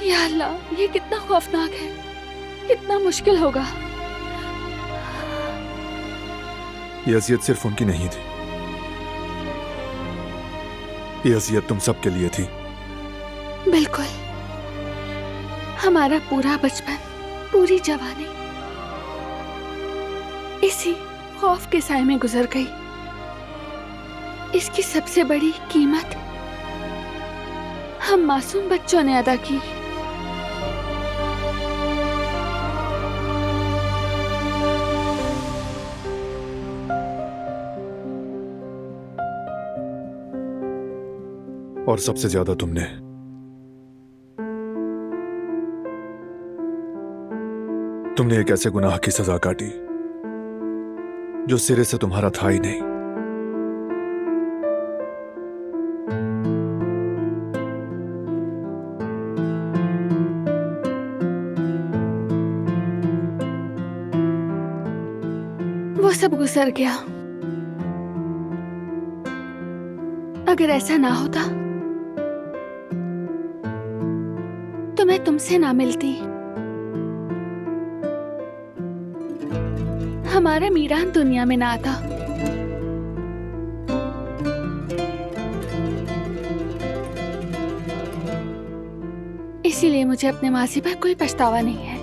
या अल्लाह, ये कितना खौफनाक है, कितना मुश्किल होगा। ये अजियत सिर्फ उनकी नहीं थी, ये अजियत तुम सबके लिए थी। बिल्कुल, हमारा पूरा बचपन, पूरी जवानी इसी खौफ के साए में गुजर गई। इसकी सबसे बड़ी कीमत हम मासूम बच्चों ने अदा की। और सबसे ज्यादा तुमने एक ऐसे गुनाह की सजा काटी जो सिरे से तुम्हारा था ही नहीं। वो सब गुजर गया। अगर ऐसा ना होता तो मैं तुमसे ना मिलती, हमारा मीरान दुनिया में ना आता। इसीलिए मुझे अपने माजी पर कोई पछतावा नहीं है।